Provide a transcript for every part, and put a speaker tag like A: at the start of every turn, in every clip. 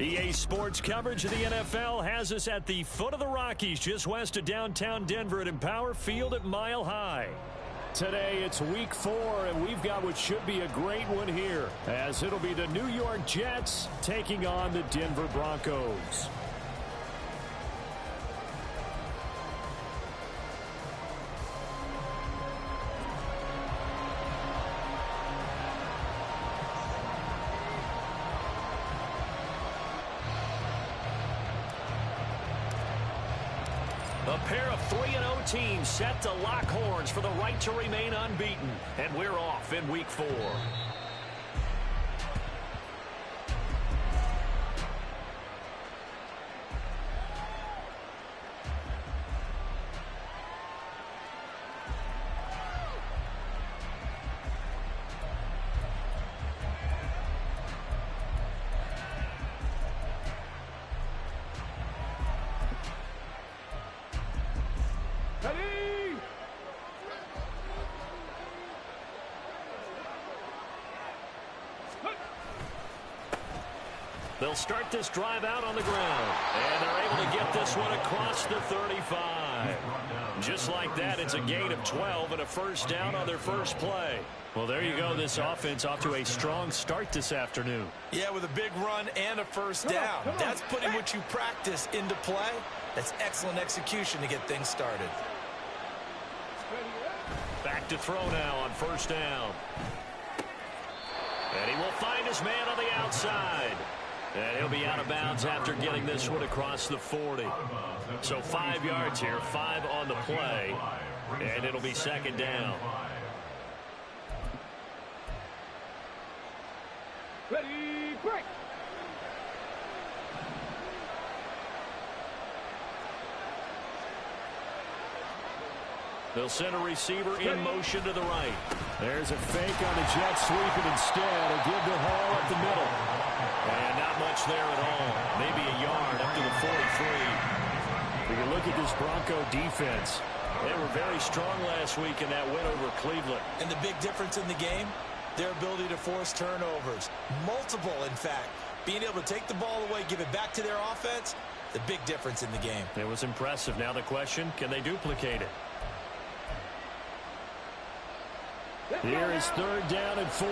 A: EA Sports coverage of the NFL has us at the foot of the Rockies, just west of downtown Denver at Empower Field at Mile High. Today it's week 4, and we've got what should be a great one here, as it'll be the New York Jets taking on the Denver Broncos. A pair of 3-0 teams set to lock horns for the right to remain unbeaten. And we're off in week 4. They'll start this drive out on the ground, and they're able to get this one across the 35. Just like that, it's a gain of 12 and a first down on their first play. Well, there you go. This offense off to a strong start this afternoon. Yeah, with a big run and a first down. That's putting what you practice into play. That's excellent execution to get things started. Back to throw now on first down. And he will find his man on the outside. And he'll be out of bounds after getting this one across the 40. So 5 yards here, 5 on the play, and it'll be second down.
B: Ready, break.
A: They'll send a receiver in motion to the right. There's a fake on the Jets sweeping instead. A give the ball up the middle. And not much there at all. Maybe a yard up to the 43. We can look at this Bronco defense. They were very strong last week in that win over Cleveland.
C: And the big difference in the game, their ability to force turnovers. Multiple, in fact. Being able to take the ball away, give it back to their offense, the big difference in the game.
A: It was impressive. Now the question, can they duplicate it? Here is third down and 4.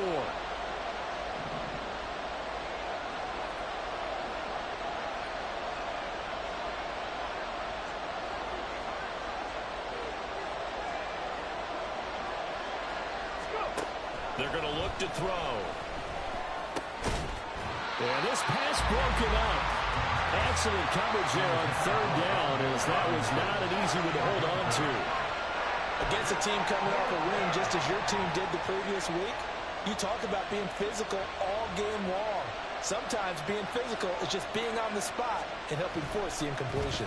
A: They're going to look to throw. And this pass broken up. Excellent coverage there on third down, as that was not an easy one to hold on to.
C: Against a team coming off a win just as your team did the previous week, you talk about being physical all game long. Sometimes being physical is just being on the spot and helping force the incompletion.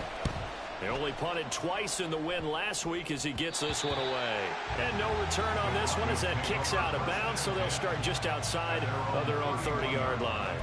A: They only punted twice in the win last week as he gets this one away. And no return on this one as that kicks out of bounds, so they'll start just outside of their own 30-yard line.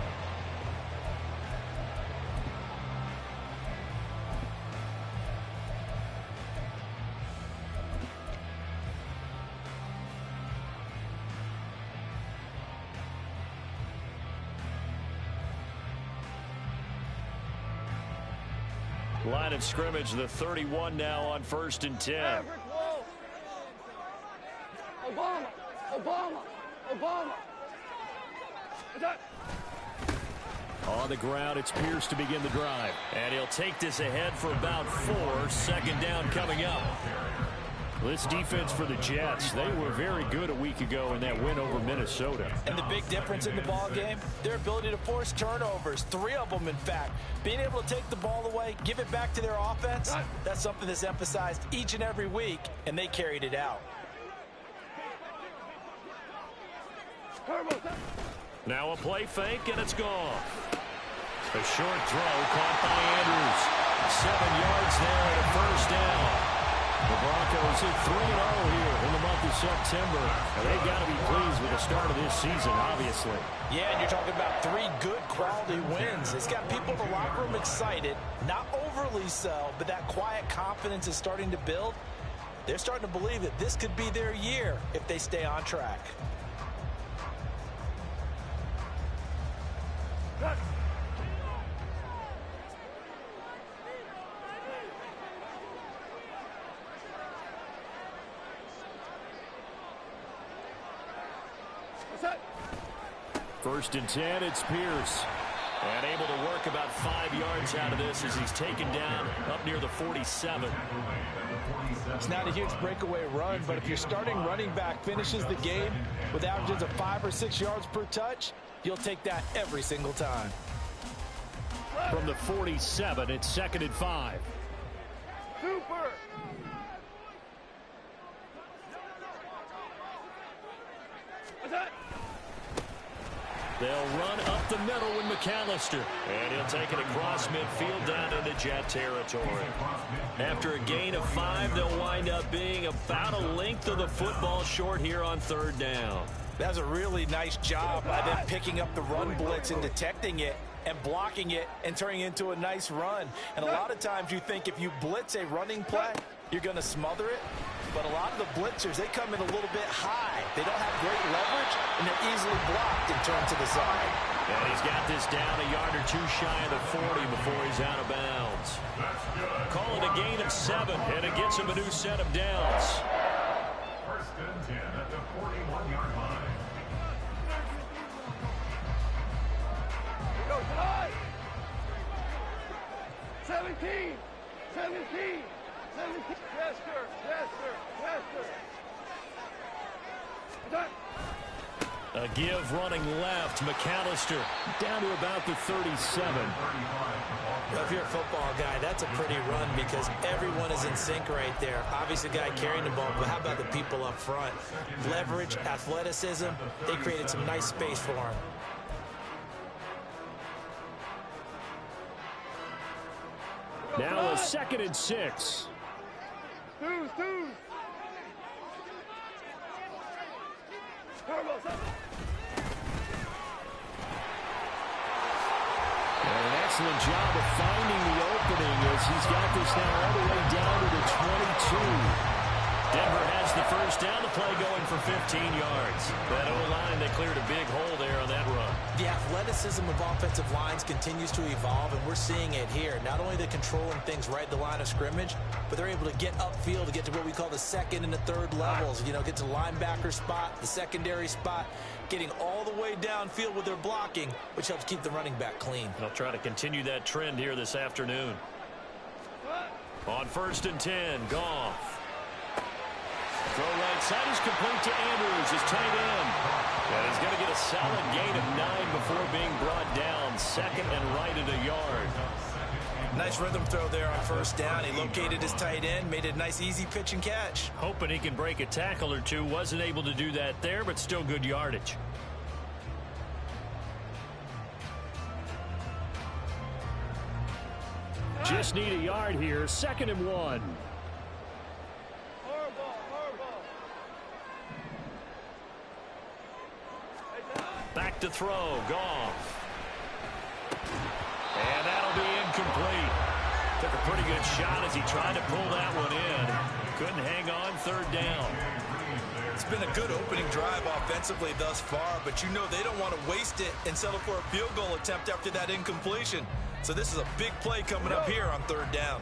A: Line of scrimmage, the 31 now on 1st and 10.
B: Obama.
A: On the ground, it's Pierce to begin the drive. And he'll take this ahead for about 4. Second down coming up. This defense for the Jets, they were very good a week ago in that win over Minnesota.
C: And the big difference in the ball game, their ability to force turnovers, 3 of them in fact. Being able to take the ball away, give it back to their offense, that's something that's emphasized each and every week, and they carried it out.
A: Now a play fake, and it's gone. A short throw caught by Andrews. 7 yards there and a first down. The Broncos hit 3-0 here in the month of September. And they've got to be pleased with the start of this season, obviously.
C: Yeah, and you're talking about 3 good quality wins. It's got people in the locker room excited, not overly so, but that quiet confidence is starting to build. They're starting to believe that this could be their year if they stay on track.
A: First and 10, it's Pierce. And able to work about 5 yards out of this as he's taken down up near the 47.
C: It's not a huge breakaway run, but if your starting running back finishes the game with averages of 5 or 6 yards per touch, you'll take that every single time.
A: From the 47, it's 2nd and 5.
B: Super.
A: They'll run up the middle with McAllister. And he'll take it across midfield down into Jet territory. After a gain of 5, they'll wind up being about a length of the football short here on 3rd down.
C: That's a really nice job by them picking up the run blitz and detecting it and blocking it and turning it into a nice run. And a lot of times you think if you blitz a running play, you're going to smother it. But a lot of the blitzers, they come in a little bit high. They don't have great leverage, and they're easily blocked and turned to the side.
A: And he's got this down a yard or 2 shy of the 40 before he's out of bounds. Call it a gain of 7, and it gets him a new set of downs.
D: First and 10 at the 41-yard line.
B: Go tonight. 17. 17. 17. Yes, sir. Yes, sir. Yes, sir.
A: A give running left. McAllister down to about the 37.
C: Well, if you're a football guy, that's a pretty run because everyone is in sync right there. Obviously, the guy carrying the ball, but how about the people up front? Leverage, athleticism, they created some nice space for him.
A: Now a 2nd and 6.
B: Twos.
A: An excellent job of finding the opening as he's got this now all the way down to the 22. Denver has the first down. The play going for 15 yards. That O-line, they cleared a big hole there on that run.
C: The athleticism of offensive lines continues to evolve, and we're seeing it here. Not only are they controlling things right at the line of scrimmage, but they're able to get upfield to get to what we call the 2nd and the 3rd levels. You know, get to the linebacker spot, the secondary spot, getting all the way downfield with their blocking, which helps keep the running back clean.
A: They'll try to continue that trend here this afternoon. On 1st and 10, Goff. Throw right side is complete to Andrews, his tight end. And he's going to get a solid gain of 9 before being brought down. 2nd and right at a yard.
C: Nice rhythm throw there on 1st down. He located his tight end, made it a nice easy pitch and catch.
A: Hoping he can break a tackle or two. Wasn't able to do that there, but still good yardage. Just need a yard here. 2nd and 1. Back to throw. Goff. And that'll be incomplete. Took a pretty good shot as he tried to pull that one in. Couldn't hang on. 3rd down.
C: It's been a good opening drive offensively thus far, but you know they don't want to waste it and settle for a field goal attempt after that incompletion. So this is a big play coming up here on 3rd down.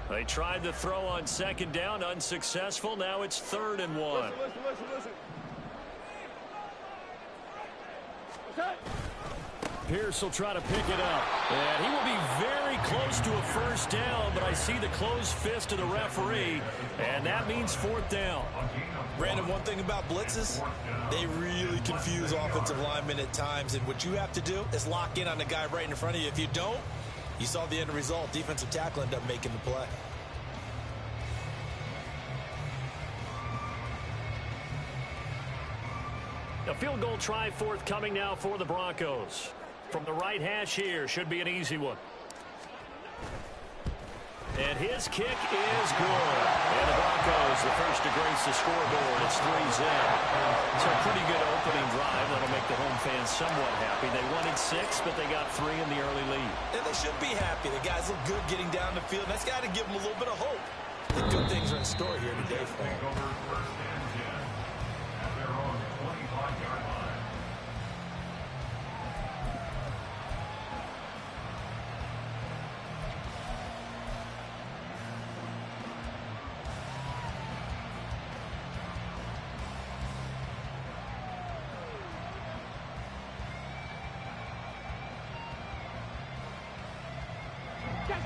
A: They tried the throw on 2nd down. Unsuccessful. Now it's 3rd and 1.
B: Listen.
A: Pierce will try to pick it up. And he will be very close to a 1st down, but I see the closed fist of the referee, and that means 4th down.
C: Brandon, one thing about blitzes, they really confuse offensive linemen at times, and what you have to do is lock in on the guy right in front of you. If you don't, you saw the end result. Defensive tackle ended up making the play.
A: A field goal try forthcoming now for the Broncos. From the right hash here, should be an easy one. And his kick is good. And the Broncos, the first to grace the scoreboard. It's 3-zip. It's a pretty good opening drive. That'll make the home fans somewhat happy. They wanted 6, but they got 3 in the early lead.
C: And they should be happy. The guys look good getting down the field. That's got to give them a little bit of hope. The good things are in store here today for them.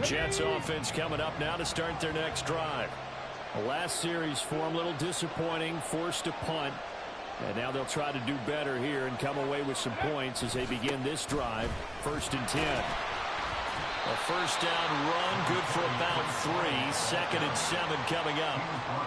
A: Jets offense coming up now to start their next drive. The last series for them, a little disappointing, forced to punt. And now they'll try to do better here and come away with some points as they begin this drive. 1st and 10. A first down run, good for about 3. 2nd and 7 coming up.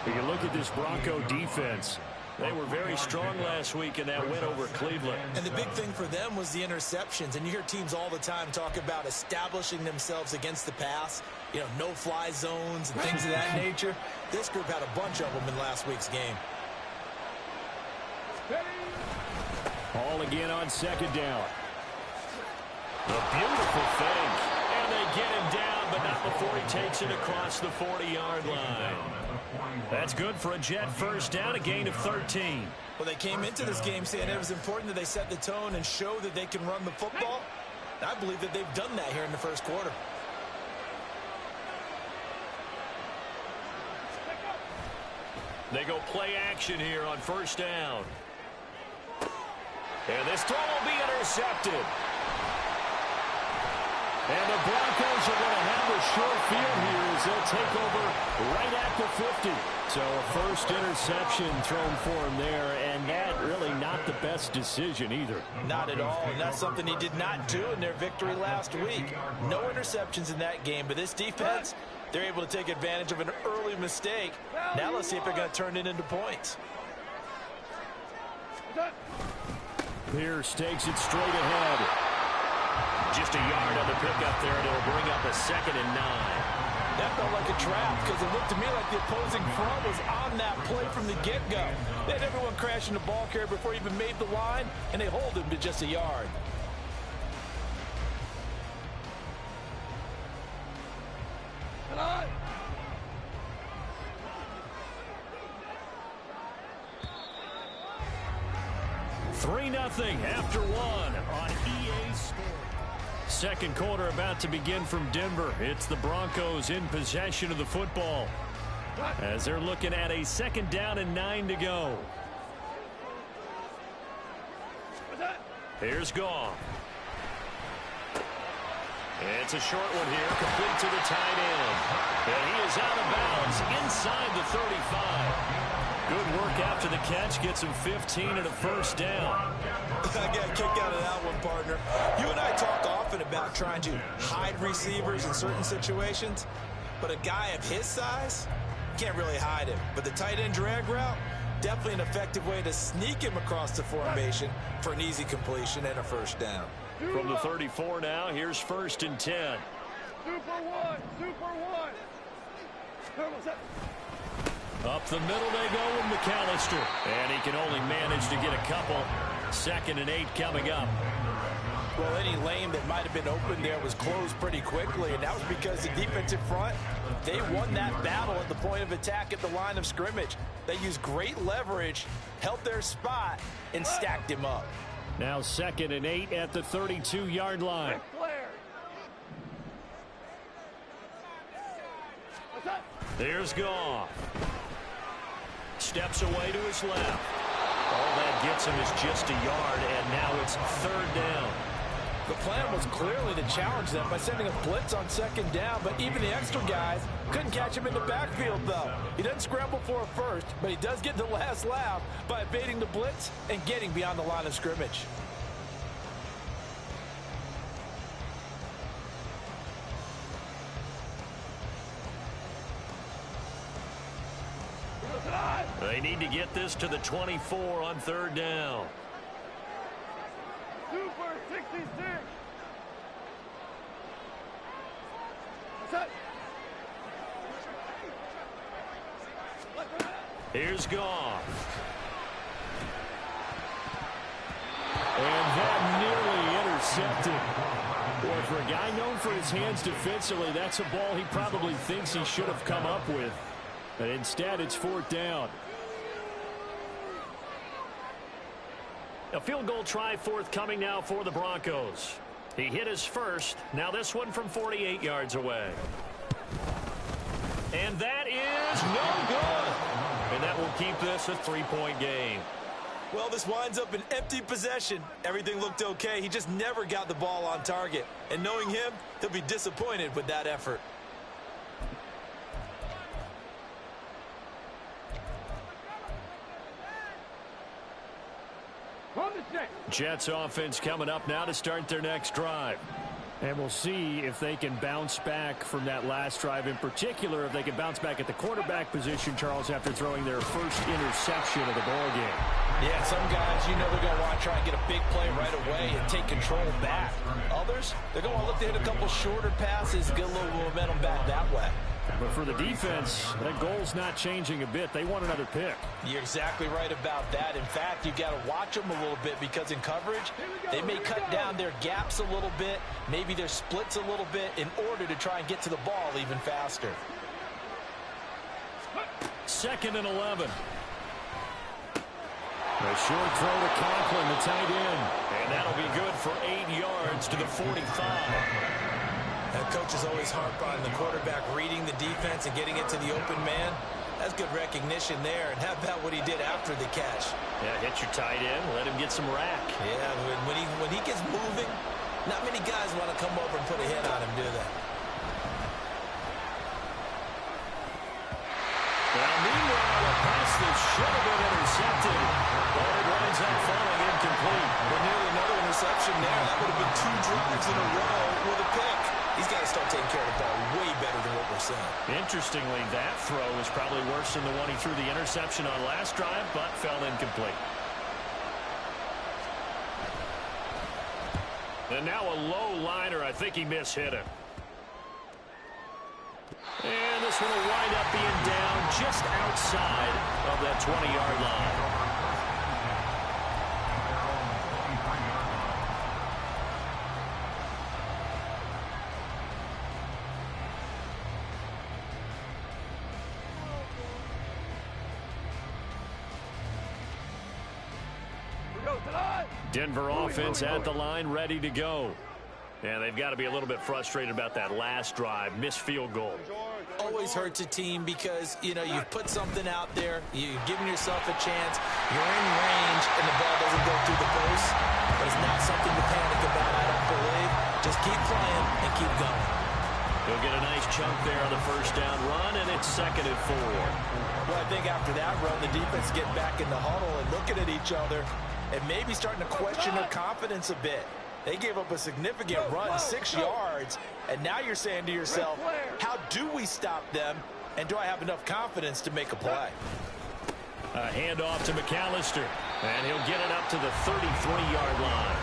A: If you look at this Bronco defense, they were very strong last week in that win over Cleveland.
C: And the big thing for them was the interceptions. And you hear teams all the time talk about establishing themselves against the pass. You know, no-fly zones and things of that nature. This group had a bunch of them in last week's game.
A: All again on 2nd down. A beautiful fake. And they get him down, but not before he takes it across the 40-yard line. That's good for a Jet first down, a gain of 13.
C: Well, they came into this game saying it was important that they set the tone and show that they can run the football. And I believe that they've done that here in the first quarter.
A: They go play action here on 1st down. And this throw will be intercepted. And the Broncos are going to have a short field here as they'll take over right at the 50. So a first interception thrown for him there, and that really not the best decision either.
C: Not at all, and that's something he did not do in their victory last week. No interceptions in that game, but this defense, they're able to take advantage of an early mistake. Now let's see if they're going to turn it into points.
A: Pierce takes it straight ahead. Just a yard on the pickup there, and it'll bring up a 2nd and 9.
C: That felt like a trap because it looked to me like the opposing front was on that play from the get-go. They had everyone crashing the ball carrier before he even made the line, and they hold him to just a yard.
B: Come on.
A: Three 3-0 after 1 on EA Sports. Second quarter about to begin from Denver. It's the Broncos in possession of the football as they're looking at a 2nd down and 9 to go. Here's Goff. It's a short one here, complete to the tight end. And he is out of bounds inside the 35. Good work after the catch, gets him 15 and a first down.
C: I got a kick out of that one, partner. You and I talk often about trying to hide receivers in certain situations, but a guy of his size can't really hide him. But the tight end drag route, definitely an effective way to sneak him across the formation for an easy completion and a first down.
A: From the 34 now, here's 1st and 10.
B: Super one.
A: Up the middle they go with McAllister. And he can only manage to get a couple. 2nd and 8 coming up.
C: Well, any lane that might have been open there was closed pretty quickly, and that was because the defensive front, they won that battle at the point of attack at the line of scrimmage. They used great leverage, held their spot, and stacked him up.
A: Now 2nd and 8 at the 32-yard line. There's Goff. Steps away to his left. All that gets him is just a yard, and now it's 3rd down.
C: The plan was clearly to challenge them by sending a blitz on 2nd down, but even the extra guys couldn't catch him in the backfield, though. He doesn't scramble for a first, but he does get the last laugh by evading the blitz and getting beyond the line of scrimmage.
A: They need to get this to the 24 on 3rd down.
B: Super 66.
A: Here's Goff. And that nearly intercepted. Boy, for a guy known for his hands defensively, that's a ball he probably thinks he should have come up with. But instead, it's 4th down. A field goal try forthcoming now for the Broncos. He hit his first. Now this one from 48 yards away. And that is no good. And that will keep this a 3-point game.
C: Well, this winds up an empty possession. Everything looked okay. He just never got the ball on target. And knowing him, he'll be disappointed with that effort.
A: Jets offense coming up now to start their next drive. And we'll see if they can bounce back from that last drive. In particular, if they can bounce back at the quarterback position, Charles, after throwing their first interception of the ball game.
C: Yeah, some guys, you know they're going to want to try and get a big play right away and take control back. Others, they're going to look to hit a couple shorter passes, get a little momentum back that way.
A: But for the defense, that goal's not changing a bit. They want another pick.
C: You're exactly right about that. In fact, you've got to watch them a little bit because in coverage, they may cut down their gaps a little bit, maybe their splits a little bit in order to try and get to the ball even faster.
A: 2nd and 11. A short throw to Conklin, the tight end. And that'll be good for 8 yards to the 45.
C: That coach is always harp on the quarterback reading the defense and getting it to the open man. That's good recognition there. And how about what he did after the catch?
A: Yeah, hit your tight end, let him get some rack.
C: Yeah, when he gets moving, not many guys want to come over and put a hit on him, do they?
A: Well, meanwhile, a pass that should have been intercepted, but it winds up falling incomplete.
C: Well, nearly another interception there. That would have been 2 drives in a row with a pick. He's got to start taking care of the ball way better than what we're seeing.
A: Interestingly, that throw is probably worse than the one he threw the interception on last drive, but fell incomplete. And now a low liner. I think he mishit it. And this one will wind up being down just outside of that 20-yard line. Denver offense at the line, ready to go. And they've got to be a little bit frustrated about that last drive, missed field goal.
C: Always hurts a team because, you know, you've put something out there, you've given yourself a chance, you're in range, and the ball doesn't go through the post. But it's not something to panic about, I don't believe. Just keep playing and keep going.
A: He'll get a nice chunk there on the first down run, and it's 2nd and 4.
C: Well, I think after that run, the defense getting back in the huddle and looking at each other and maybe starting to question their confidence a bit. They gave up a significant run, 6 yards, and now you're saying to yourself, how do we stop them, and do I have enough confidence to make a play?
A: A handoff to McAllister, and he'll get it up to the 33-yard line.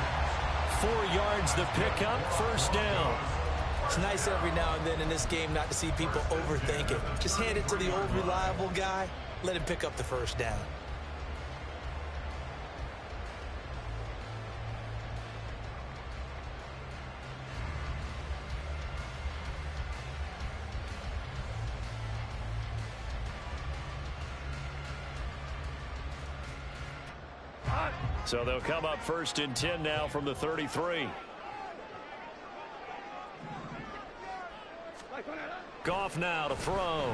A: 4 yards the pickup, first down.
C: It's nice every now and then in this game not to see people overthink it. Just hand it to the old reliable guy, let him pick up the first down.
A: So they'll come up 1st and 10 now from the 33. Goff now to throw.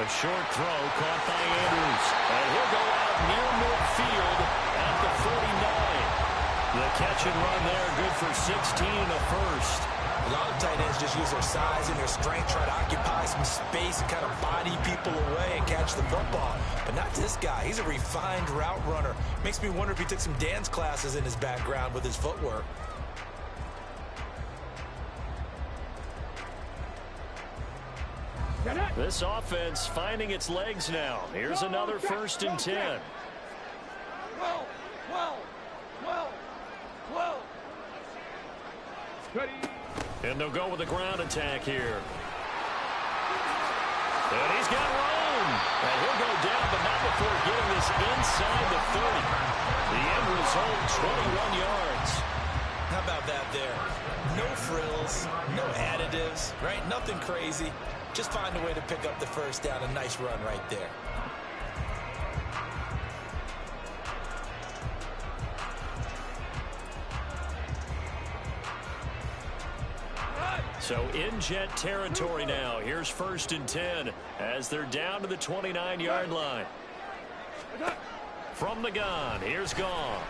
A: A short throw caught by Andrews. And he'll go out near midfield at the 49. The catch and run there, good for 16 and a first.
C: A lot of tight ends just use their size and their strength, try to occupy some space and kind of body people away and catch the football. But not this guy. He's a refined route runner. Makes me wonder if he took some dance classes in his background with his footwork.
A: This offense finding its legs now. Here's another 1st and 10.
B: 12, 12, 12, 12.
A: And they'll go with the ground attack here. And he's got room. And he'll go down, but not before getting this inside the 30. The end result, 21 yards.
C: How about that there? No frills, no additives, right? Nothing crazy. Just find a way to pick up the first down. A nice run right there.
A: So in Jet territory now. Here's 1st and 10 as they're down to the 29-yard line. From the gun, here's Goff.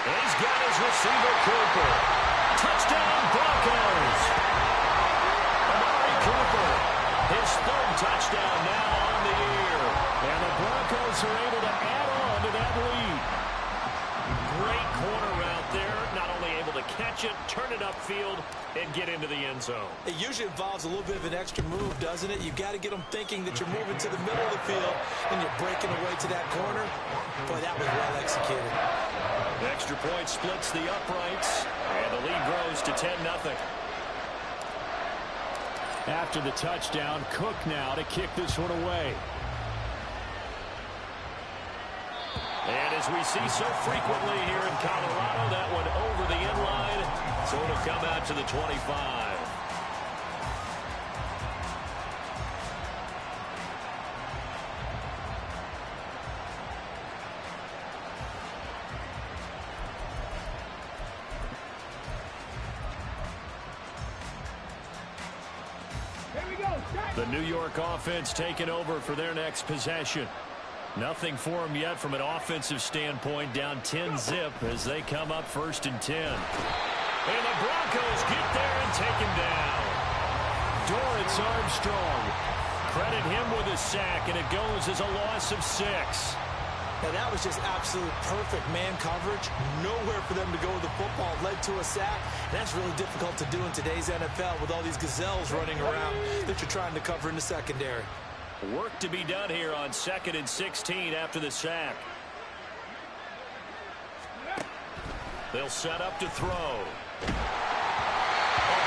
A: And he's got his receiver, Cooper. Touchdown, Broncos. Amari Cooper, his third touchdown now on the year. And the Broncos are able to add on to that lead. Great corner route there. Not only able to catch it, turn it upfield, and get into the end zone.
C: It usually involves a little bit of an extra move, doesn't it? You've got to get them thinking that you're moving to the middle of the field and you're breaking away to that corner. Boy, that was well executed.
A: The extra point splits the uprights, and the lead grows to 10-0.
E: After the touchdown, Cook now to kick this one away.
A: And as we see so frequently here in Colorado, that one over the end line, so it'll come out to the 25. The New York offense taking over for their next possession. Nothing for them yet from an offensive standpoint, down 10-zip as they come up 1st and 10. And the Broncos get there and take him down. Dorrance Armstrong, credit him with a sack, and it goes as a loss of 6.
C: Now, that was just absolute perfect man coverage. Nowhere for them to go with the football. Led to a sack. And that's really difficult to do in today's NFL with all these gazelles running around that you're trying to cover in the secondary.
A: Work to be done here on 2nd and 16 after the sack. They'll set up to throw. A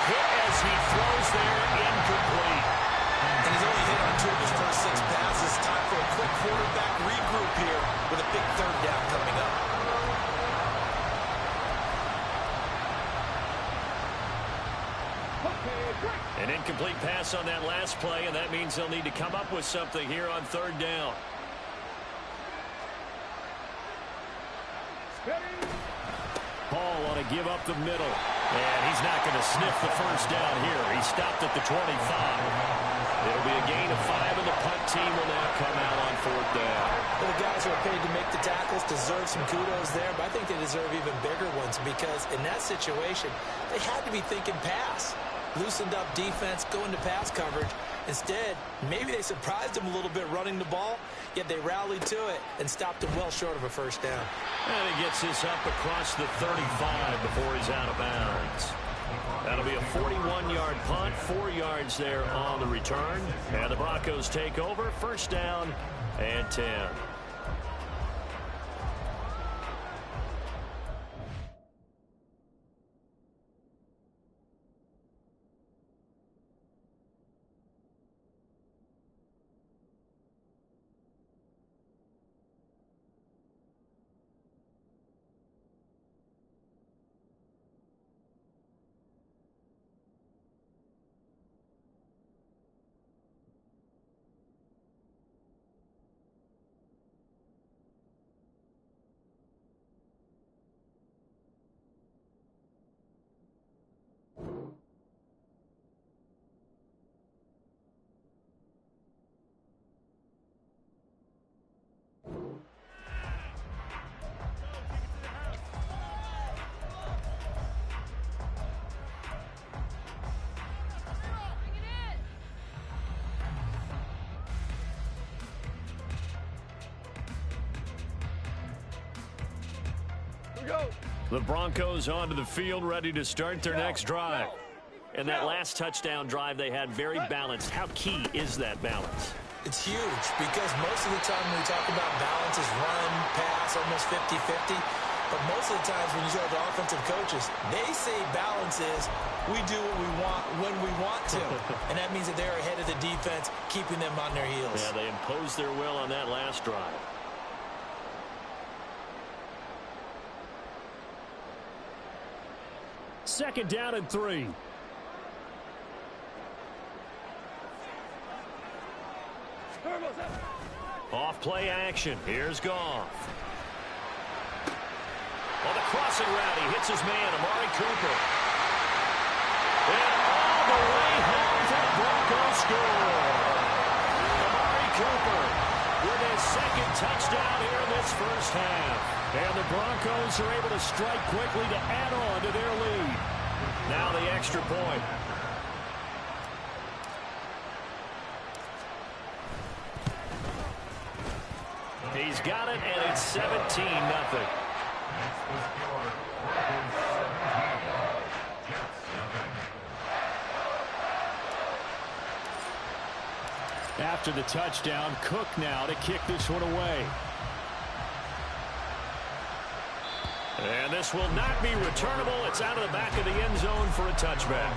A: hit as he throws there, incomplete.
C: And he's only hit on 2 of his first 6 passes. Time for a quick quarterback regroup here with a big 3rd down coming up.
A: An incomplete pass on that last play, and that means they'll need to come up with something here on 3rd down. Paul on a give up the middle, and he's not going to sniff the first down here. He stopped at the 25. It'll be a gain of 5, and the punt team will now come out on 4th down.
C: Well, the guys who are paid to make the tackles deserve some kudos there, but I think they deserve even bigger ones because in that situation, they had to be thinking pass. Loosened up defense, going to pass coverage. Instead, maybe they surprised him a little bit running the ball, yet they rallied to it and stopped him well short of a first down.
A: And he gets this up across the 35 before he's out of bounds. That'll be a 41-yard punt, 4 yards there on the return. And the Broncos take over, 1st down and 10. The Broncos onto the field, ready to start their next drive. And that last touchdown drive they had very balanced. How key is that balance?
C: It's huge because most of the time when we talk about balance is run, pass, almost 50-50. But most of the times when you talk to offensive coaches, they say balance is we do what we want when we want to. And that means that they're ahead of the defense, keeping them on their heels.
A: Yeah, they imposed their will on that last drive.
E: Second down and 3.
A: Off play action. Here's Goff. On the crossing route, he hits his man, Amari Cooper. And all the way home for the Broncos score. Amari Cooper with his 2nd touchdown here in this first half.
E: And the Broncos are able to strike quickly to add on to their lead.
A: Now the extra point. He's got it, and it's 17-0.
E: After the touchdown, Cook now to kick this one away.
A: And this will not be returnable. It's out of the back of the end zone for a touchback.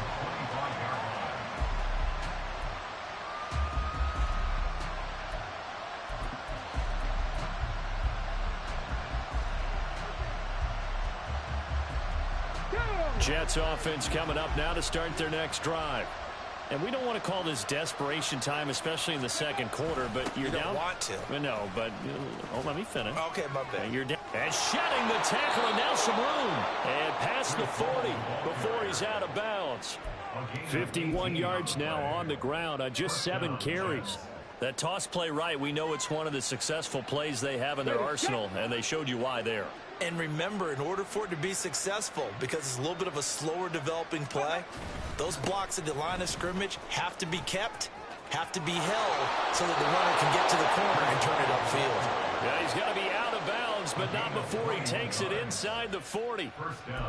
A: Jets offense coming up now to start their next drive. And we don't want to call this desperation time, especially in the second quarter, but you're down.
C: You don't want to.
A: No, but let me finish.
C: Okay, my bad.
A: You're down. And shedding the tackle, and now some room. And past the 40 before he's out of bounds.
E: 51 yards now on the ground on just 7 carries.
A: That toss play right, we know it's one of the successful plays they have in their arsenal, and they showed you why there.
C: And remember, in order for it to be successful, because it's a little bit of a slower developing play, those blocks at the line of scrimmage have to be kept, have to be held, so that the runner can get to the corner and turn it upfield.
A: Yeah, he's going to be out of bounds, but not before he takes it inside the 40.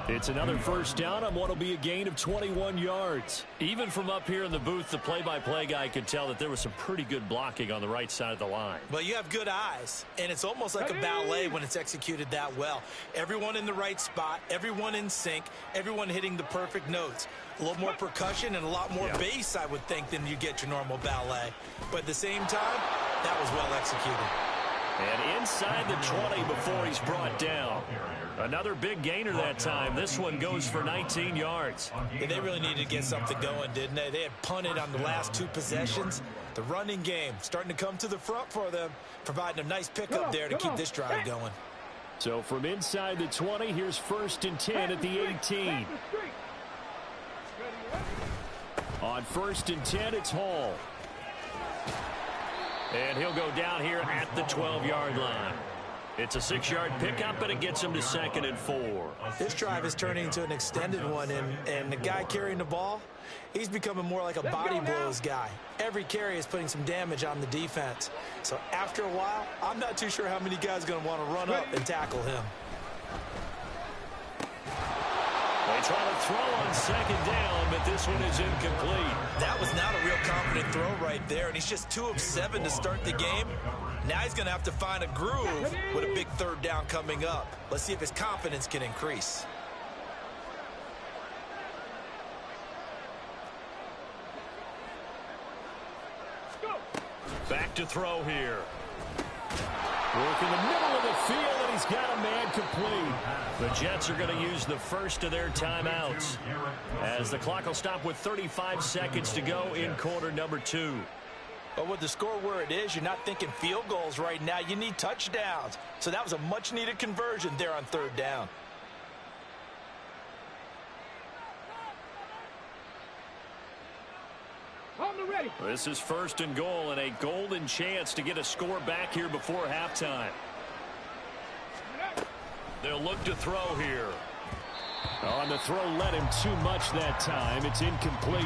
E: It's another first down on what will be a gain of 21 yards.
A: Even from up here in the booth, the play-by-play guy could tell that there was some pretty good blocking on the right side of the line.
C: Well, you have good eyes, and it's almost like a ballet when it's executed that well. Everyone in the right spot, everyone in sync, everyone hitting the perfect notes. A little more percussion and a lot more bass, I would think, than you get your normal ballet. But at the same time, that was well executed.
A: And inside the 20 before he's brought down. Another big gainer that time. This one goes for 19 yards.
C: Yeah, they really needed to get something going, didn't they? They had punted on the last 2 possessions. The running game starting to come to the front for them, providing a nice pickup there to keep this drive going.
E: So from inside the 20, here's 1st and 10 at the 18. On 1st and 10, it's Hall.
A: And he'll go down here at the 12-yard line. It's a 6-yard pickup, and it gets him to 2nd and 4.
C: This drive is turning into an extended one, and the guy carrying the ball, he's becoming more like a body blows guy. Every carry is putting some damage on the defense. So after a while, I'm not too sure how many guys are going to want to run up and tackle him.
A: They try to throw on 2nd down, but this one is incomplete.
C: That was not a real confident throw right there, and he's just 2 of 7 to start the game. Now he's going to have to find a groove with a big 3rd down coming up. Let's see if his confidence can increase.
A: Back to throw here.
E: Work in the middle of the field, and he's got a man complete.
A: The Jets are going to use the first of their timeouts, as the clock will stop with 35 seconds to go in quarter number 2.
C: But with the score where it is, you're not thinking field goals right now. You need touchdowns. So that was a much-needed conversion there on 3rd down.
A: This is 1st and goal, and a golden chance to get a score back here before halftime. They'll look to throw here.
E: On the throw, led him too much that time. It's incomplete.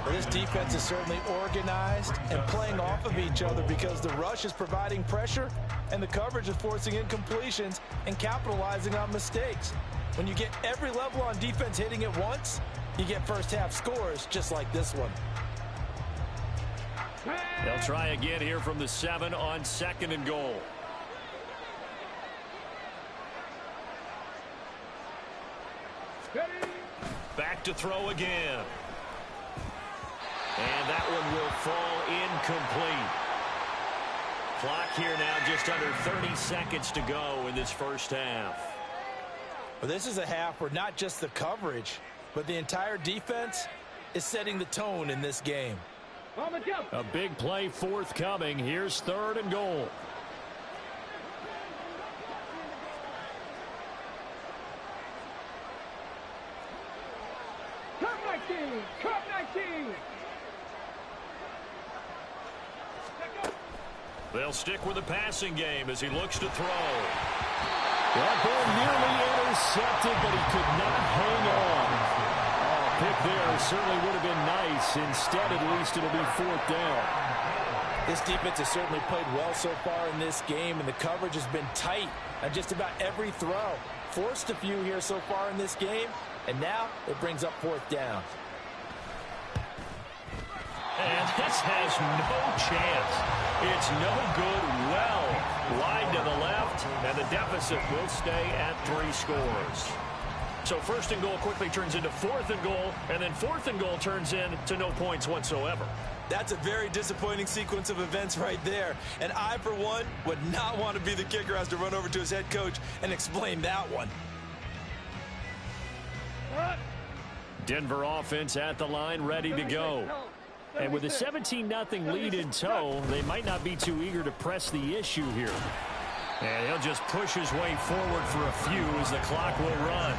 C: Well, this defense is certainly organized and playing off of each other because the rush is providing pressure and the coverage is forcing incompletions and capitalizing on mistakes. When you get every level on defense hitting at once, you get first-half scores just like this one.
A: They'll try again here from the 7 on 2nd and goal. Back to throw again. And that one will fall incomplete. Clock here now just under 30 seconds to go in this first half.
C: Well, this is a half where not just the coverage, but the entire defense is setting the tone in this game.
E: A big play forthcoming. Here's 3rd and goal.
A: They'll stick with the passing game as he looks to throw.
E: That ball nearly intercepted, but he could not hang on. Oh, pick there certainly would have been nice. Instead, at least it'll be 4th down.
C: This defense has certainly played well so far in this game, and the coverage has been tight on just about every throw. Forced a few here so far in this game, and now it brings up 4th down.
A: And this has no chance. It's no good. Well, wide to the left, and the deficit will stay at 3 scores. So 1st and goal quickly turns into 4th and goal, and then 4th and goal turns into no points whatsoever.
C: That's a very disappointing sequence of events right there. And I, for one, would not want to be the kicker who has to run over to his head coach and explain that one.
A: Denver offense at the line, ready to go.
E: And with a 17-0 lead in tow, they might not be too eager to press the issue here.
A: And he'll just push his way forward for a few as the clock will run.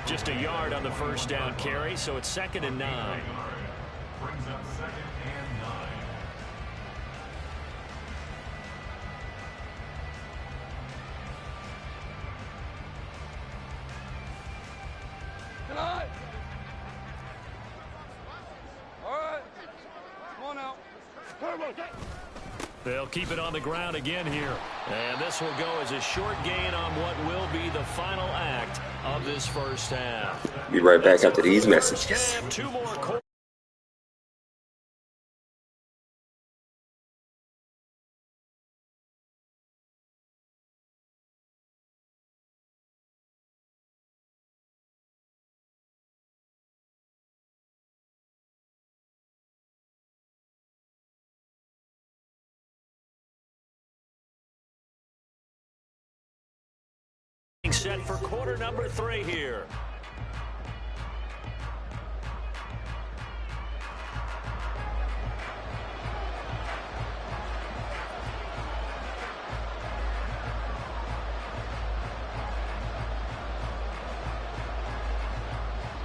A: Just a yard on the 1st down carry, so it's 2nd and 9.
D: Brings up 2nd and 9.
B: Tonight. All right. Come on now. Turbo,
A: They'll keep it on the ground again here. And this will go as a short gain on what will be the final act of this 1st half.
F: Be right back after these messages.
A: 2 more. Set for quarter number 3 here.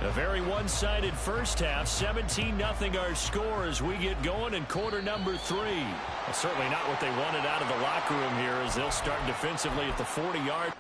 A: A very one-sided first half. 17-0 our score as we get going in quarter number 3. Well, certainly not what they wanted out of the locker room here as they'll start defensively at the 40-yard.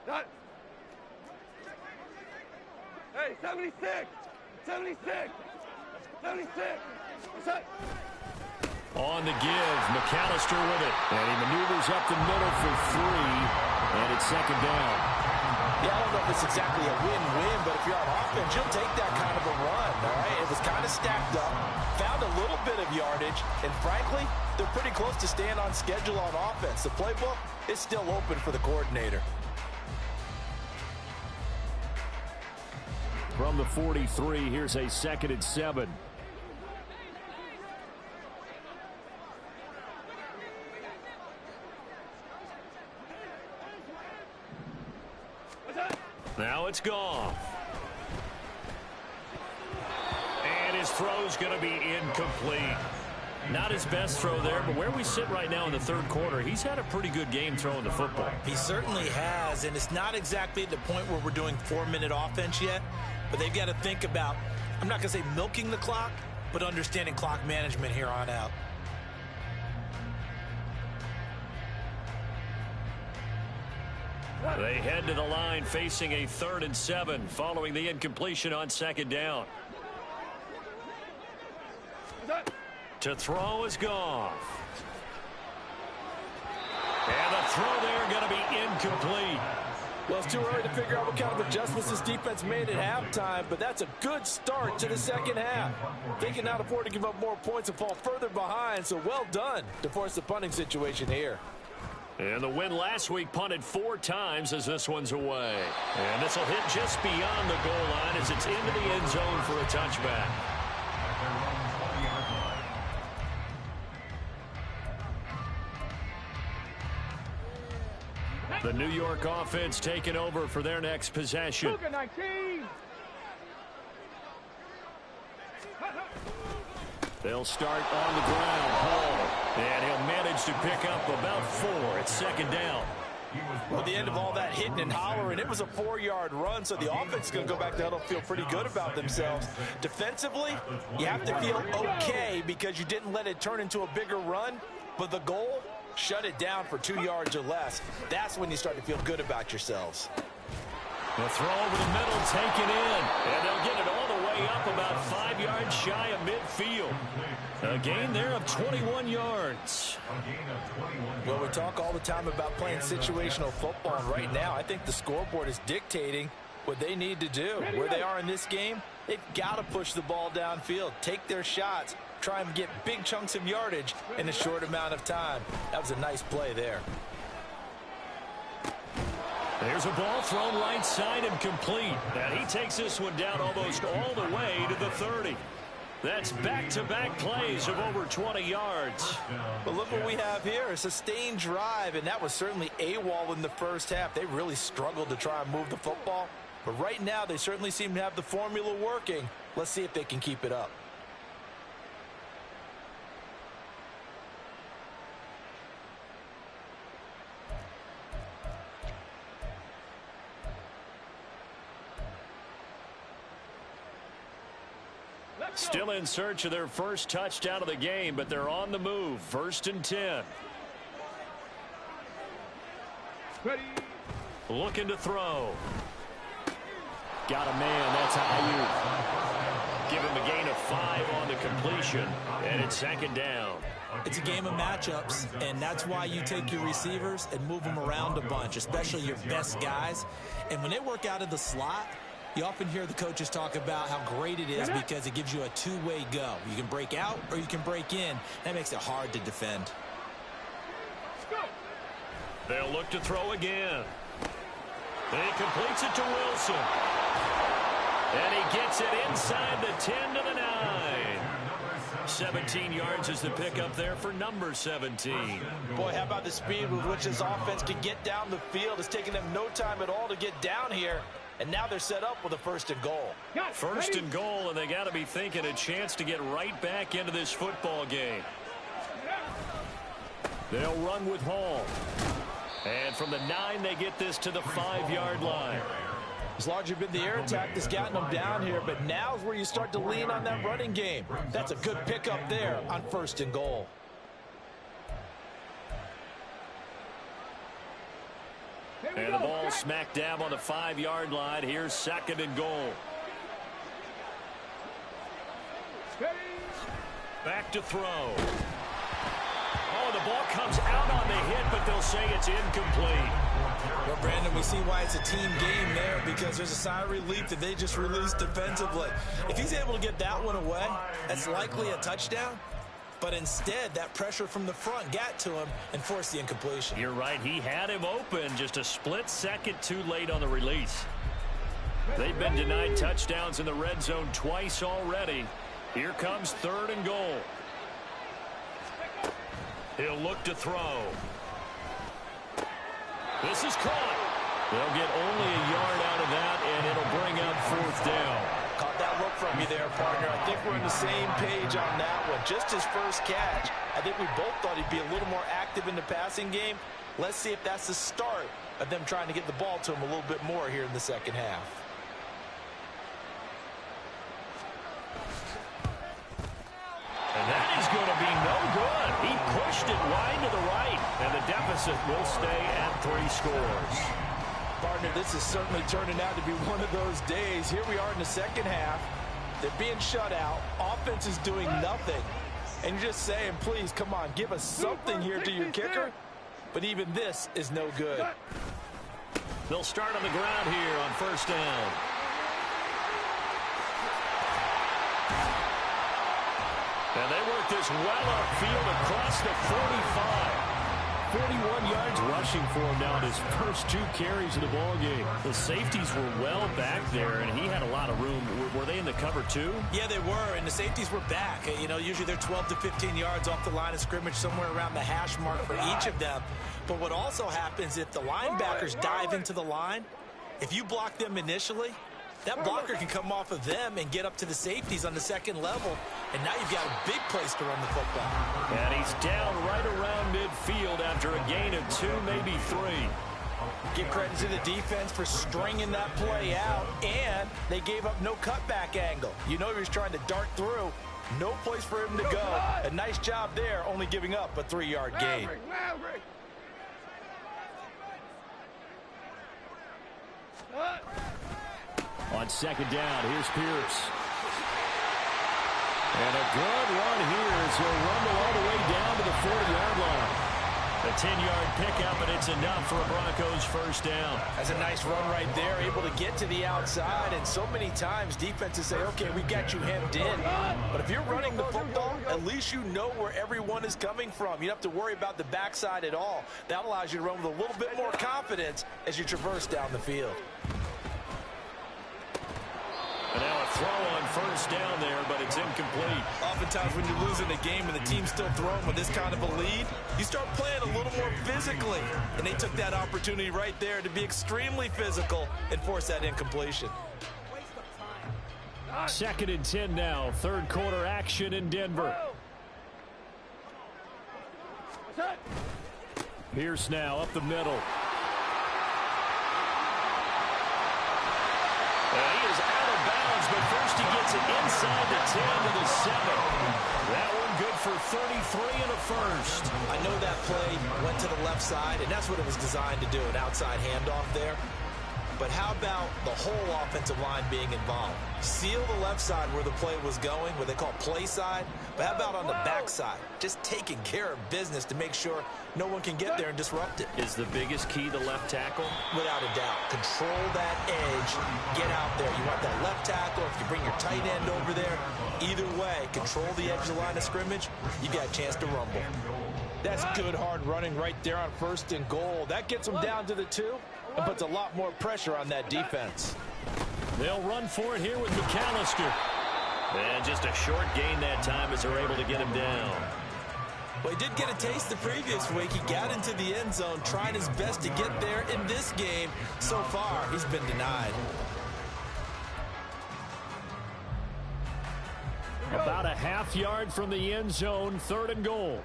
B: That. Hey, 76! 76! 76! What's that?
A: On the give, McAllister with it. And he maneuvers up the middle for 3. And it's 2nd down.
C: Yeah, I don't know if it's exactly a win-win, but if you're on offense, you'll take that kind of a run, all right? It was kind of stacked up, found a little bit of yardage, and frankly, they're pretty close to staying on schedule on offense. The playbook is still open for the coordinator.
E: From the 43, here's a 2nd and 7.
A: Now it's Goff. And his throw's going to be incomplete. Not his best throw there, but where we sit right now in the third quarter, he's had a pretty good game throwing the football.
C: He certainly has, and it's not exactly at the point where we're doing 4-minute offense yet, but they've got to think about, I'm not going to say milking the clock, but understanding clock management here on out.
A: They head to the line facing a 3rd and 7 following the incompletion on 2nd down. To throw is Goff. And the throw there going to be incomplete.
G: Well, it's too early to figure out what kind of adjustments this defense made at halftime, but that's a good start to the second half. They can not afford to give up more points and fall further behind, so well done to force the punting situation here.
A: And the win last week punted 4 times as this one's away. And this will hit just beyond the goal line as it's into the end zone for a touchback. The New York offense taking over for their next possession. They'll start on the ground. Hall. And he'll manage to pick up about 4 at 2nd down.
C: Well, at the end of all that hitting and hollering, it was a 4-yard run, so the offense is going to go back to huddle, feel pretty good about themselves. Defensively, you have to feel okay because you didn't let it turn into a bigger run, but the goal, shut it down for 2 yards or less. That's when you start to feel good about yourselves.
A: The throw over the middle, taken in, and they'll get it all the way up about 5 yards shy of midfield. A gain there of 21 yards.
C: Well, we talk all the time about playing situational football, and right now I think the scoreboard is dictating what they need to do. Where they are in this game, they've got to push the ball downfield, take their shots, try and get big chunks of yardage in a short amount of time. That was a nice play there.
A: There's a ball thrown right side and complete. And he takes this one down almost all the way to the 30. That's back-to-back plays of over 20 yards.
C: But look what we have here, a sustained drive, and that was certainly AWOL in the first half. They really struggled to try and move the football. But right now, they certainly seem to have the formula working. Let's see if they can keep it up.
A: Still in search of their first touchdown of the game, but they're on the move. 1st and 10.
B: Ready.
A: Looking to throw. Got a man. That's Ayuk. Give him a gain of 5 on the completion, and it's 2nd down.
C: It's a game of matchups, and that's why you take your receivers and move them around a bunch, especially your best guys. And when they work out of the slot, you often hear the coaches talk about how great it is because it gives you a two-way go. You can break out or you can break in. That makes it hard to defend.
A: They'll look to throw again. And he completes it to Wilson. And he gets it inside the 10 to the 9. 17 yards is the pickup there for number 17.
C: Boy, how about the speed with which this offense can get down the field? It's taken them no time at all to get down here. And now they're set up with a 1st and goal.
A: 1st and goal, and they got to be thinking a chance to get right back into this football game. They'll run with Hall. And from the 9, they get this to the 5-yard line.
C: It's largely been the air attack that's gotten them down here, but now's where you start to lean on that running game. That's a good pickup there on 1st and goal.
A: And the ball smack dab on the 5-yard line. Here's 2nd and goal. Back to throw. Oh, the ball comes out on the hit, but they'll say it's incomplete.
C: Well, Brandon, we see why it's a team game there because there's a sigh of relief that they just released defensively. If he's able to get that one away, that's likely a touchdown. But instead, that pressure from the front got to him and forced the incompletion.
A: You're right. He had him open, just a split second too late on the release. They've been denied touchdowns in the red zone twice already. Here comes 3rd and goal. He'll look to throw. This is caught. They'll get only a yard out of that, and it'll bring up 4th down.
C: Caught that look from you there, partner. I think we're on the same page on that one. Just his first catch, I think we both thought he'd be a little more active in the passing game. Let's see if that's the start of them trying to get the ball to him a little bit more here in the second half.
A: And that is going to be no good. He pushed it wide to the right, and the deficit will stay at 3 scores.
C: Partner, this is certainly turning out to be one of those days. Here we are in the second half. They're being shut out. Offense is doing nothing. And you're just saying, please, come on, give us something here to your kicker. But even this is no good.
A: They'll start on the ground here on 1st down. And they work this well upfield across the 45. 41 yards rushing for him now in his first 2 carries of the ball game. The safeties were well back there, and he had a lot of room. Were they in the cover too?
C: Yeah, they were, and the safeties were back. You know, usually they're 12 to 15 yards off the line of scrimmage, somewhere around the hash mark for each of them. But what also happens if the linebackers dive into the line, if you block them initially, that blocker can come off of them and get up to the safeties on the second level, and now you've got a big place to run the football.
A: And he's down right around midfield after a gain of 2, maybe 3.
C: Give credit to the defense for stringing that play out, and they gave up no cutback angle. You know he was trying to dart through. No place for him to go. A nice job there, only giving up a 3-yard gain.
E: On 2nd down, here's Pierce. And a good run here as he'll rumble all the way down to the 40-yard line.
A: A 10-yard pickup, and it's enough for a Broncos 1st down.
C: That's a nice run right there, able to get to the outside. And so many times defenses say, okay, we got you hemmed in. But if you're running the football, at least you know where everyone is coming from. You don't have to worry about the backside at all. That allows you to run with a little bit more confidence as you traverse down the field.
A: And now a throw on 1st down there, but it's incomplete.
C: Oftentimes when you're losing a game and the team's still throwing with this kind of a lead, you start playing a little more physically. And they took that opportunity right there to be extremely physical and force that incompletion.
E: 2nd and 10 now. 3rd quarter action in Denver. Pierce now up the middle.
A: He is out of bounds, but first he gets it inside the 10 to the 7. That one good for 33 and a first.
C: I know that play went to the left side, and that's what it was designed to do, an outside handoff there. But how about the whole offensive line being involved? Seal the left side where the play was going, what they call play side. But how about on the back side? Just taking care of business to make sure no one can get there and disrupt it.
A: Is the biggest key the left tackle?
C: Without a doubt. Control that edge. Get out there. You want that left tackle. If you bring your tight end over there, either way, control the edge of the line of scrimmage, you got a chance to rumble. That's good hard running right there on 1st and goal. That gets them down to the 2 and puts a lot more pressure on that defense.
E: They'll run for it here with McAllister.
A: And just a short gain that time as they're able to get him down.
C: Well, he did get a taste the previous week. He got into the end zone, trying his best to get there in this game. So far, he's been denied.
E: About a half yard from the end zone, 3rd and goal.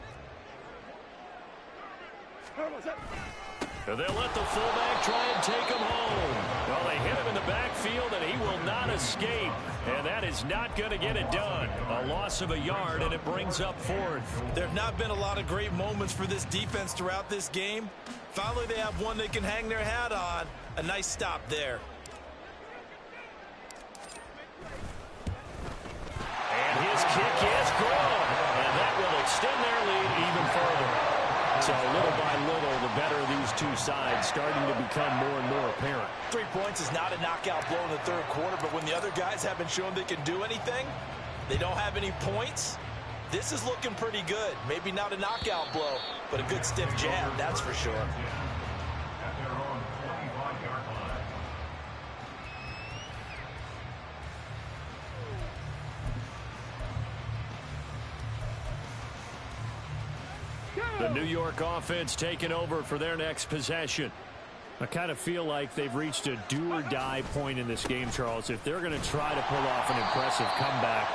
A: And they'll let the fullback try and take him home. Well, they hit him in the backfield, and he will not escape. And that is not going to get it done. A loss of a yard, and it brings up 4th.
C: There have not been a lot of great moments for this defense throughout this game. Finally, they have one they can hang their hat on. A nice stop there.
A: And his kick is good. And that will extend their lead even further.
E: So little by little, the better of these two sides starting to become more and more apparent.
C: 3 points is not a knockout blow in the 3rd quarter, but when the other guys haven't shown they can do anything, they don't have any points, this is looking pretty good. Maybe not a knockout blow, but a good stiff jab, that's for sure.
D: At their own 25-yard line.
E: The New York offense taking over for their next possession. I kind of feel like they've reached a do-or-die point in this game, Charles. If they're going to try to pull off an impressive comeback,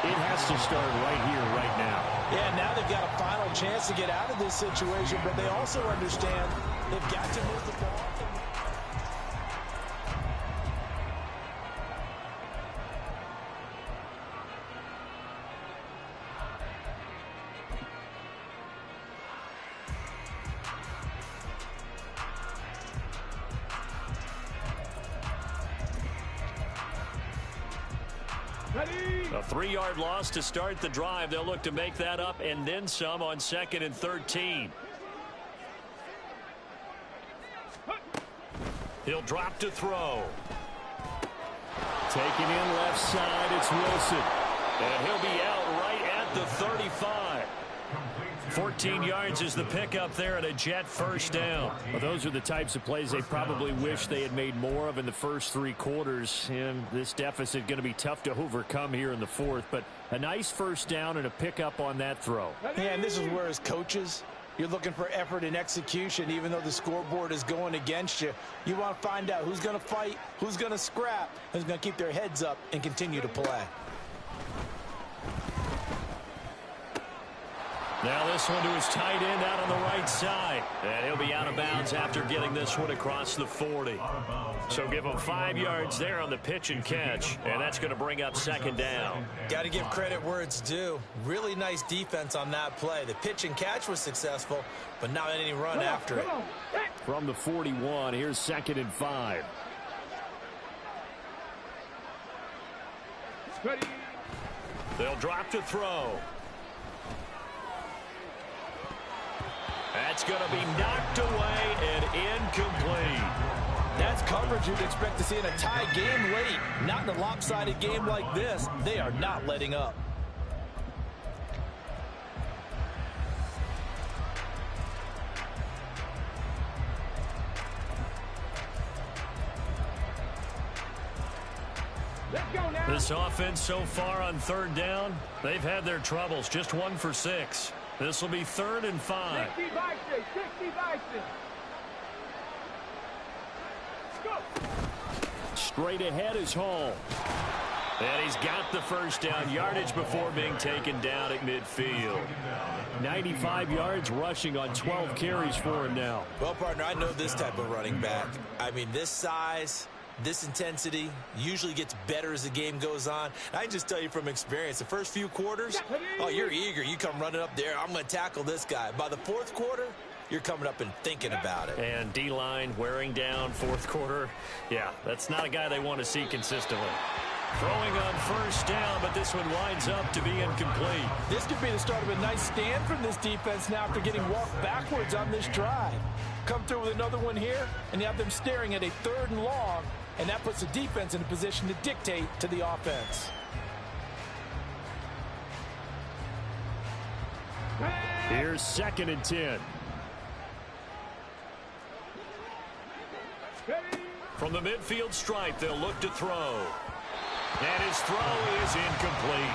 E: it has to start right here, right now.
C: Yeah, now they've got a final chance to get out of this situation, but they also understand they've got to move the ball.
A: A 3-yard loss to start the drive. They'll look to make that up and then some on 2nd and 13. He'll drop to throw.
E: Taking in left side, it's Wilson.
A: And he'll be out right at the 35. 14 yards is the pickup there and a Jet first down.
E: Well, those are the types of plays they probably wish they had made more of in the first 3 quarters. And this deficit going to be tough to overcome here in the 4th. But a nice first down and a pickup on that throw.
C: Yeah, and this is where as coaches, you're looking for effort and execution. Even though the scoreboard is going against you, you want to find out who's going to fight, who's going to scrap, who's going to keep their heads up and continue to play.
A: Now this one to his tight end out on the right side. And he'll be out of bounds after getting this one across the 40. So give him 5 yards there on the pitch and catch. And that's going to bring up 2nd down.
C: Got to give credit where it's due. Really nice defense on that play. The pitch and catch was successful, but not any run after it.
E: From the 41, here's 2nd and 5.
A: They'll drop to throw. That's going to be knocked away and incomplete.
C: That's coverage you'd expect to see in a tie game late. Not in a lopsided game like this. They are not letting up.
A: This offense so far on 3rd down, they've had their troubles. Just 1 for 6. This will be 3rd and 5.
B: 60 Bison, 60 Bison. Go.
E: Straight ahead is Hall.
A: And he's got the first down. Yardage before being taken down at midfield.
E: 95 yards rushing on 12 carries for him now.
C: Well, partner, I know this type of running back. I mean, this size, this intensity usually gets better as the game goes on. I can just tell you from experience, the first few quarters, oh, you're eager. You come running up there. I'm going to tackle this guy. By the 4th quarter, you're coming up and thinking about it.
A: And D-line wearing down 4th quarter. Yeah, that's not a guy they want to see consistently. Throwing on first down, but this one winds up to be incomplete.
C: This could be the start of a nice stand from this defense now after getting walked backwards on this drive. Come through with another one here, and you have them staring at a 3rd and long, and that puts the defense in a position to dictate to the offense.
E: Here's 2nd and 10.
A: From the midfield stripe, they'll look to throw. And his throw is incomplete.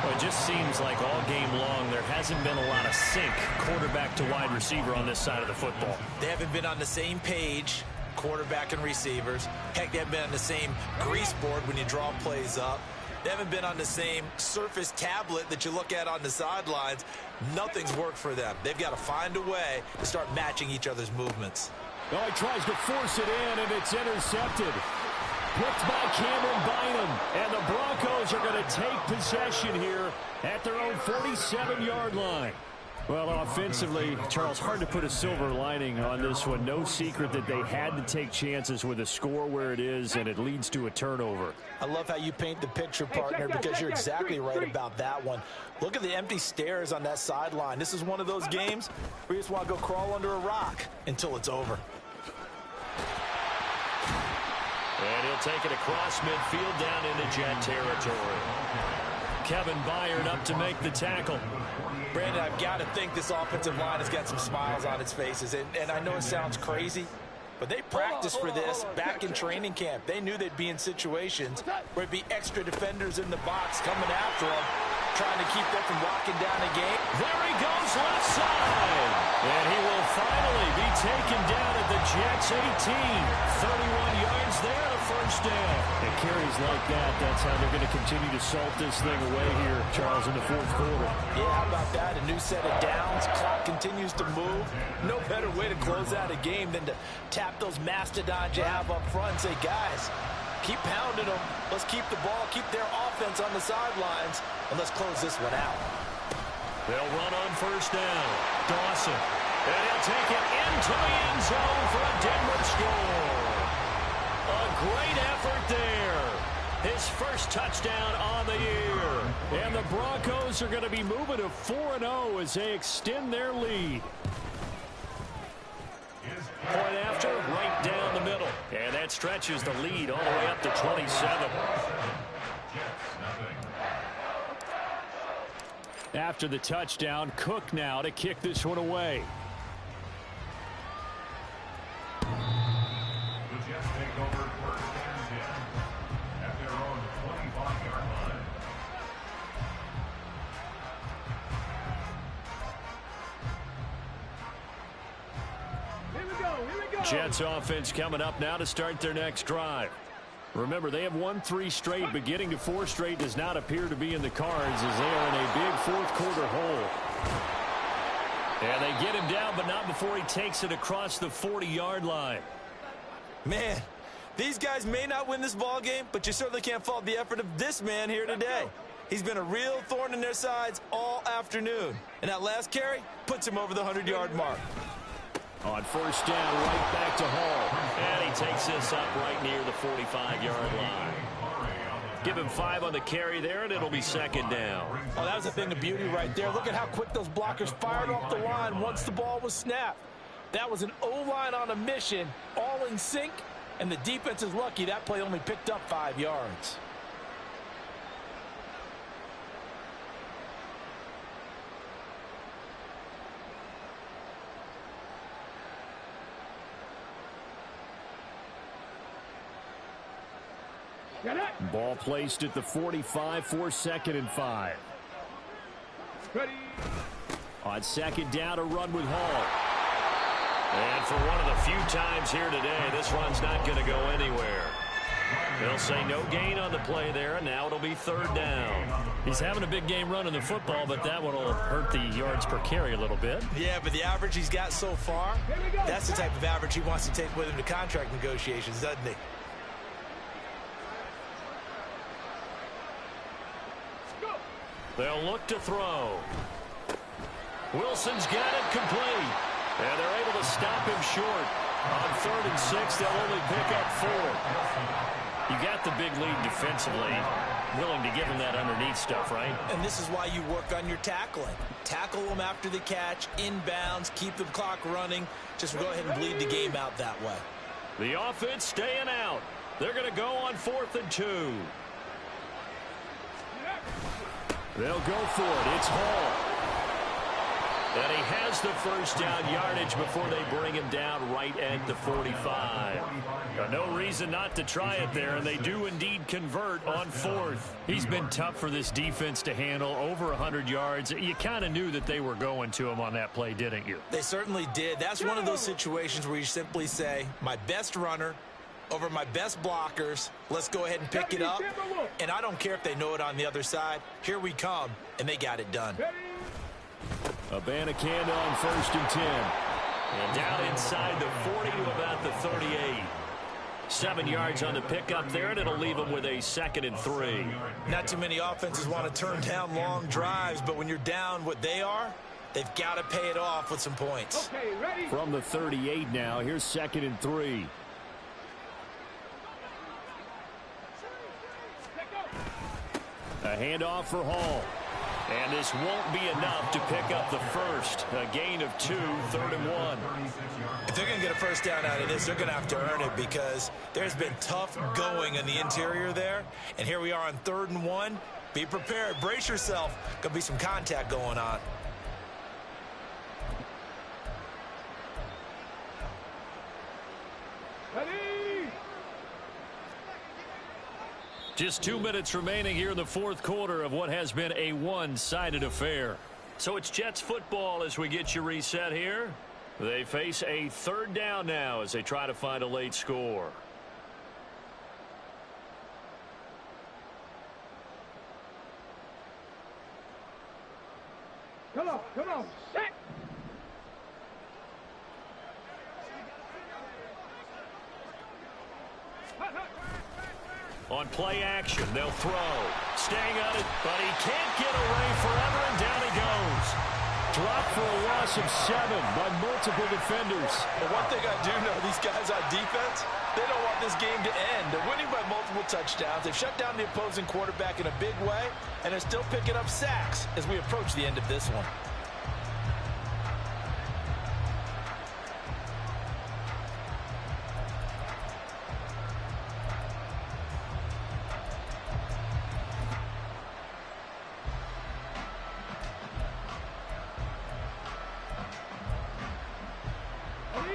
A: Well, it just seems like all game long there hasn't been a lot of sync quarterback to wide receiver on this side of the football.
C: They haven't been on the same page, quarterback and receivers. Heck, they haven't been on the same grease board when you draw plays up. They haven't been on the same surface tablet that you look at on the sidelines. Nothing's worked for them. They've got to find a way to start matching each other's movements.
E: Oh, he tries to force it in, and it's intercepted. Picked by Cameron Bynum, and the Broncos are going to take possession here at their own 47-yard line. Well, offensively, Charles, hard to put a silver lining on this one. No secret that they had to take chances with a score where it is, and it leads to a turnover.
C: I love how you paint the picture, partner, because you're exactly right about that one. Look at the empty stares on that sideline. This is one of those games where you just want to go crawl under a rock until it's over.
A: And he'll take it across midfield down into Jet territory. Kevin Byard up to make the tackle.
C: Brandon, I've got to think this offensive line has got some smiles on its faces. And I know it sounds crazy, but they practiced for this back in training camp. They knew they'd be in situations where it'd be extra defenders in the box coming after them, trying to keep them from locking down a game.
A: There he goes left side. And he will finally be taken down at
E: give the Jets 18. 31 yards there, and a first down. And carries like that, that's how they're going to continue to salt this thing away here, Charles, in the fourth quarter.
C: Yeah, how about that? A new set of downs. Clock continues to move. No better way to close out a game than to tap those mastodons you have up front and say, guys, keep pounding them. Let's keep the ball, keep their offense on the sidelines, and let's close this one out.
A: They'll run on first down. Dawson. And he'll take it into the end zone for a Denver score. A great effort there. His first touchdown on the year.
E: And the Broncos are going to be moving to 4-0 as they extend their lead.
A: Point after, right down the middle. And that stretches the lead all the way up to 27.
E: After the touchdown, Cook now to kick this one away.
D: The Jets take over first and 10 at their own 25-yard line.
B: Here we go.
E: Jets offense coming up now to start their next drive. Remember, they have won 3 straight, but getting to 4 straight does not appear to be in the cards as they are in a big fourth quarter hole. And they get him down, but not before he takes it across the 40-yard line.
C: Man, these guys may not win this ball game, but you certainly can't fault the effort of this man here today. He's been a real thorn in their sides all afternoon. And that last carry puts him over the 100-yard mark.
E: On first down, right back to Hall.
A: And he takes this up right near the 45-yard line. Give him 5 on the carry there, and it'll be second down.
C: Oh, that was a thing of beauty right there. Look at how quick those blockers fired off the line once the ball was snapped. That was an O-line on a mission, all in sync, and the defense is lucky that play only picked up 5 yards.
E: Ball placed at the 45 for second and 5.
B: Ready.
E: On second down, a run with Hall.
A: And for one of the few times here today, this run's not going to go anywhere. They'll say no gain on the play there, and now it'll be third down.
E: He's having a big game running the football, but that one will hurt the yards per carry a little bit.
C: Yeah, but the average he's got so far, that's the type of average he wants to take with him to contract negotiations, doesn't he?
A: They'll look to throw. Wilson's got it complete. And they're able to stop him short. On 3rd and 6, they'll only pick up 4. You got the big lead defensively. Willing to give him that underneath stuff, right?
C: And this is why you work on your tackling. Tackle them after the catch, inbounds, keep the clock running. Just go ahead and bleed the game out that way.
A: The offense staying out. They're going to go on 4th and 2.
E: They'll go for it. It's Hall.
A: And he has the first down yardage before they bring him down right at the 45. No reason not to try it there, and they do indeed convert on 4th.
E: He's been tough for this defense to handle, over 100 yards. You kind of knew that they were going to him on that play, didn't you?
C: They certainly did. That's one of those situations where you simply say, my best runner over my best blockers, let's go ahead and pick it up. And I don't care if they know it on the other side. Here we come, and they got it done.
E: Abanikanda on 1st and 10.
A: And down inside the 40 to about the 38. 7 yards on the pickup there, and it'll leave them with a 2nd and 3.
C: Not too many offenses want to turn down long drives, but when you're down what they are, they've got to pay it off with some points.
B: Okay, ready.
E: From the 38 now, here's 2nd and 3. A handoff for Hall.
A: And this won't be enough to pick up the first. A gain of 2, 3rd and 1.
C: If they're going to get a first down out of this, they're going to have to earn it because there's been tough going in the interior there. And here we are on 3rd and 1. Be prepared. Brace yourself. Going to be some contact going on.
B: Ready.
E: Just 2 minutes remaining here in the fourth quarter of what has been a one-sided affair.
A: So it's Jets football as we get you reset here. They face a third down now as they try to find a late score.
B: Come on, set.
A: On play action, they'll throw. Staying on it, but he can't get away forever, and down he goes.
E: Dropped for a loss of 7 by multiple defenders.
C: But one thing I do know, these guys on defense, they don't want this game to end. They're winning by multiple touchdowns. They've shut down the opposing quarterback in a big way, and they're still picking up sacks as we approach the end of this one.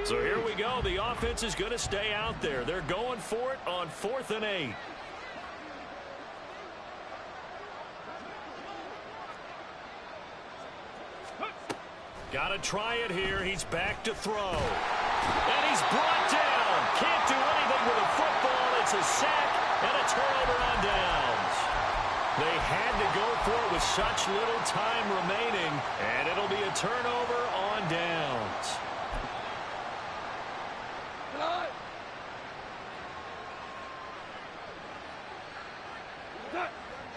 A: So here we go. The offense is going to stay out there. They're going for it on 4th and 8. Got to try it here. He's back to throw. And he's brought down. Can't do anything with a football. It's a sack and a turnover on downs. They had to go for it with such little time remaining, and it'll be a turnover on downs.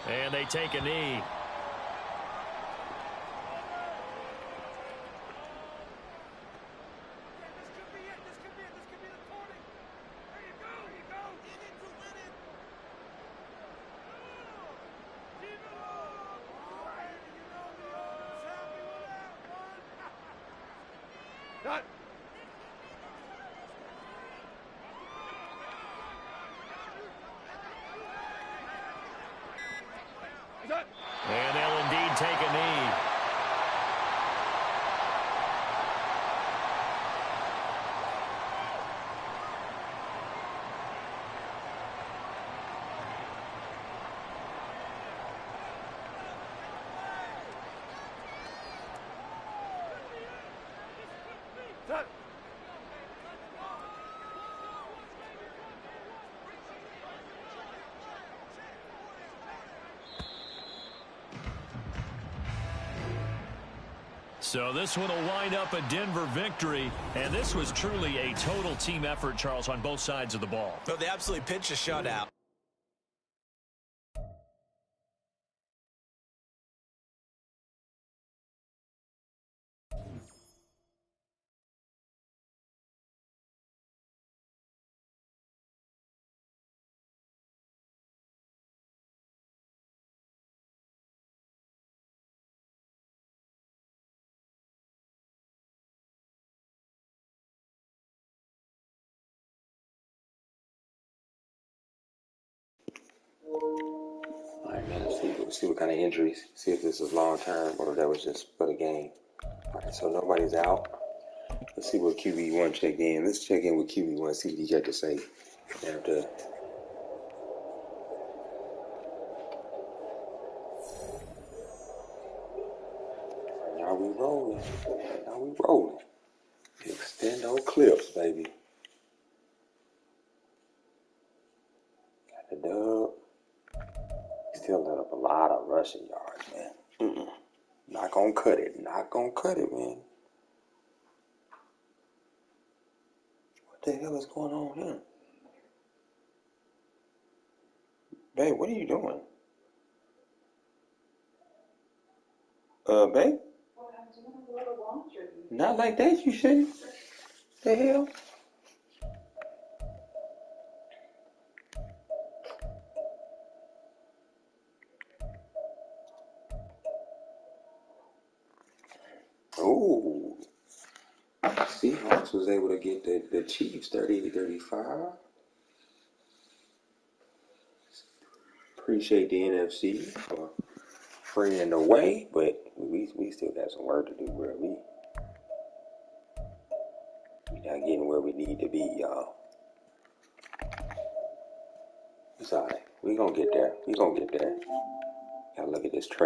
A: And they take a knee. And they'll indeed take a knee. So this one will wind up a Denver victory, and this was truly a total team effort, Charles, on both sides of the ball.
C: No, they absolutely pitched a shutout.
F: All right, man, let's see what kind of injuries. See if this is long term or if that was just for the game. All right, so nobody's out. Let's see what QB1 checked in. Let's check in with QB1, see what he got to say after. Now we rolling. Now we rolling. Extendo clips, baby. Got the dub. Still let up a lot of rushing yards, man. Not gonna cut it. Not gonna cut it, man. What the hell is going on here? Babe, what are you doing? Babe? Not like that, you shouldn't. The hell? Oh, Seahawks was able to get the Chiefs 38-35. Appreciate the NFC for bringing the way, but we still got some work to do, bro. We not getting where we need to be, y'all. It's all right. We gonna get there. We gonna get there. Gotta look at this trade.